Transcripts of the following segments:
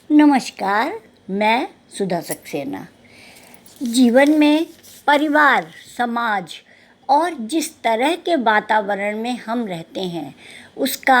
नमस्कार, मैं सुधा सक्सेना। जीवन में परिवार, समाज और जिस तरह के वातावरण में हम रहते हैं उसका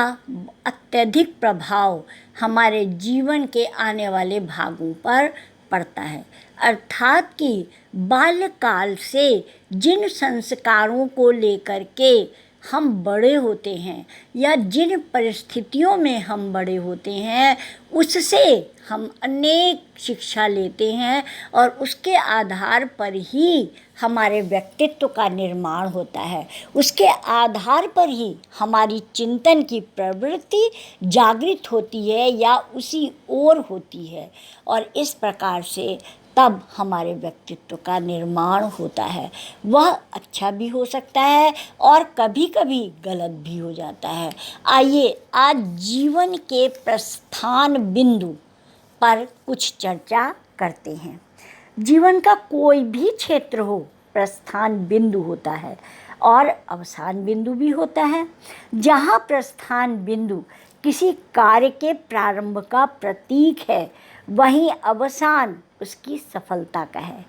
अत्यधिक प्रभाव हमारे जीवन के आने वाले भागों पर पड़ता है। अर्थात कि बाल्यकाल से जिन संस्कारों को लेकर के हम बड़े होते हैं या जिन परिस्थितियों में हम बड़े होते हैं उससे हम अनेक शिक्षा लेते हैं और उसके आधार पर ही हमारे व्यक्तित्व का निर्माण होता है। उसके आधार पर ही हमारी चिंतन की प्रवृत्ति जागृत होती है या उसी ओर होती है और इस प्रकार से तब हमारे व्यक्तित्व का निर्माण होता है। वह अच्छा भी हो सकता है और कभी कभी गलत भी हो जाता है। आइए आज जीवन के प्रस्थान बिंदु पर कुछ चर्चा करते हैं। जीवन का कोई भी क्षेत्र हो, प्रस्थान बिंदु होता है और अवसान बिंदु भी होता है। जहाँ प्रस्थान बिंदु किसी कार्य के प्रारंभ का प्रतीक है, वहीं अवसान उसकी सफलता का है।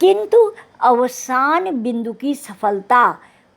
किंतु अवसान बिंदु की सफलता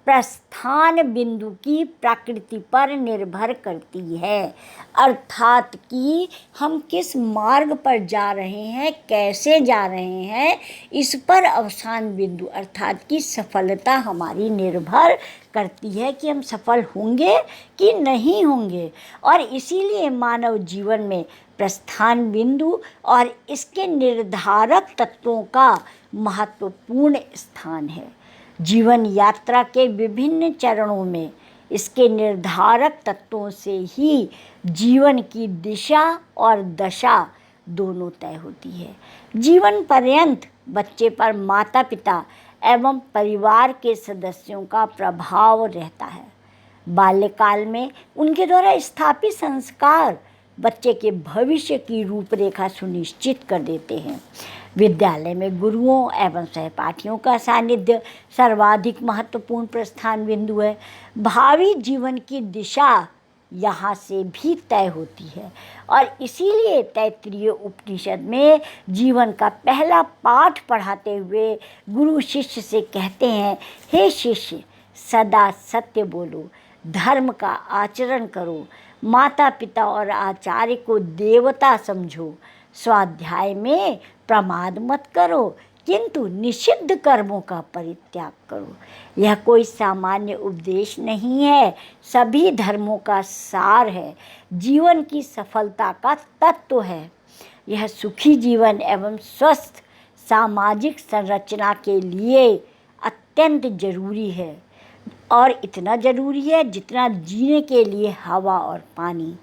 प्रस्थान बिंदु की प्रकृति पर निर्भर करती है। अर्थात कि हम किस मार्ग पर जा रहे हैं, कैसे जा रहे हैं, इस पर अवसान बिंदु अर्थात कि सफलता हमारी निर्भर करती है कि हम सफल होंगे कि नहीं होंगे। और इसीलिए मानव जीवन में प्रस्थान बिंदु और इसके निर्धारक तत्वों का महत्वपूर्ण स्थान है। जीवन यात्रा के विभिन्न चरणों में इसके निर्धारक तत्वों से ही जीवन की दिशा और दशा दोनों तय होती है। जीवन पर्यंत बच्चे पर माता पिता एवं परिवार के सदस्यों का प्रभाव रहता है। बाल्यकाल में उनके द्वारा स्थापित संस्कार बच्चे के भविष्य की रूपरेखा सुनिश्चित कर देते हैं। विद्यालय में गुरुओं एवं सहपाठियों का सानिध्य सर्वाधिक महत्वपूर्ण प्रस्थान बिंदु है। भावी जीवन की दिशा यहाँ से भी तय होती है और इसीलिए तैत्तिरीय उपनिषद में जीवन का पहला पाठ पढ़ाते हुए गुरु शिष्य से कहते हैं, हे शिष्य, सदा सत्य बोलो, धर्म का आचरण करो, माता पिता और आचार्य को देवता समझो, स्वाध्याय में प्रमाद मत करो, किंतु निषिद्ध कर्मों का परित्याग करो। यह कोई सामान्य उपदेश नहीं है, सभी धर्मों का सार है, जीवन की सफलता का तत्व है। यह सुखी जीवन एवं स्वस्थ सामाजिक संरचना के लिए अत्यंत जरूरी है और इतना जरूरी है जितना जीने के लिए हवा और पानी।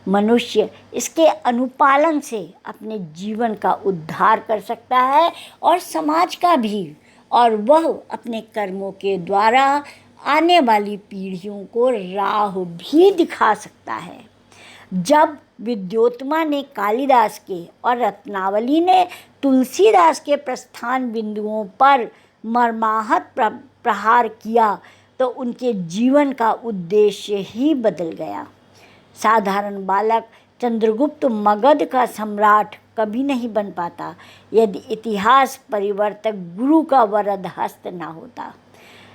मनुष्य इसके अनुपालन से अपने जीवन का उद्धार कर सकता है और समाज का भी, और वह अपने कर्मों के द्वारा आने वाली पीढ़ियों को राह भी दिखा सकता है। जब विद्योत्मा ने कालिदास के और रत्नावली ने तुलसीदास के प्रस्थान बिंदुओं पर मर्माहत प्रहार किया तो उनके जीवन का उद्देश्य ही बदल गया। साधारण बालक चंद्रगुप्त मगध का सम्राट कभी नहीं बन पाता यदि इतिहास परिवर्तक गुरु का वरद हस्त न होता।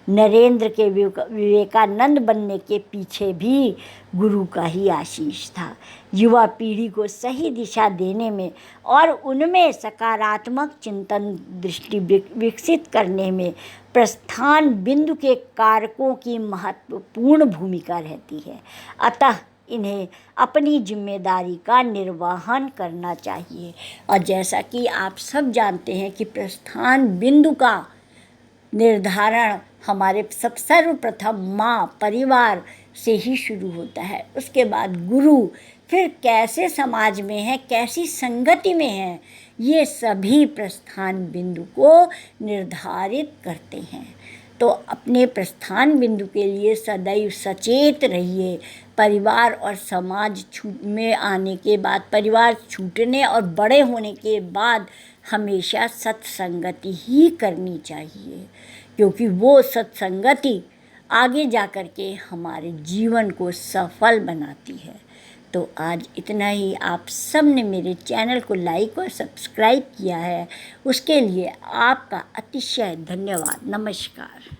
नरेंद्र के विवेकानंद बनने के पीछे भी गुरु का ही आशीष था। युवा पीढ़ी को सही दिशा देने में और उनमें सकारात्मक चिंतन दृष्टि विकसित करने में प्रस्थान बिंदु के कारकों की महत्वपूर्ण भूमिका रहती है। अतः इन्हें अपनी जिम्मेदारी का निर्वहन करना चाहिए। और जैसा कि आप सब जानते हैं कि प्रस्थान बिंदु का निर्धारण हमारे सर्वप्रथम माँ परिवार से ही शुरू होता है, उसके बाद गुरु, फिर कैसे समाज में है, कैसी संगति में है, ये सभी प्रस्थान बिंदु को निर्धारित करते हैं। तो अपने प्रस्थान बिंदु के लिए सदैव सचेत रहिए। परिवार और समाज में आने के बाद, परिवार छूटने और बड़े होने के बाद हमेशा सत्संगति ही करनी चाहिए, क्योंकि वो सत्संगति आगे जा कर के हमारे जीवन को सफल बनाती है। तो आज इतना ही। आप सब ने मेरे चैनल को लाइक और सब्सक्राइब किया है, उसके लिए आपका अतिशय धन्यवाद। नमस्कार।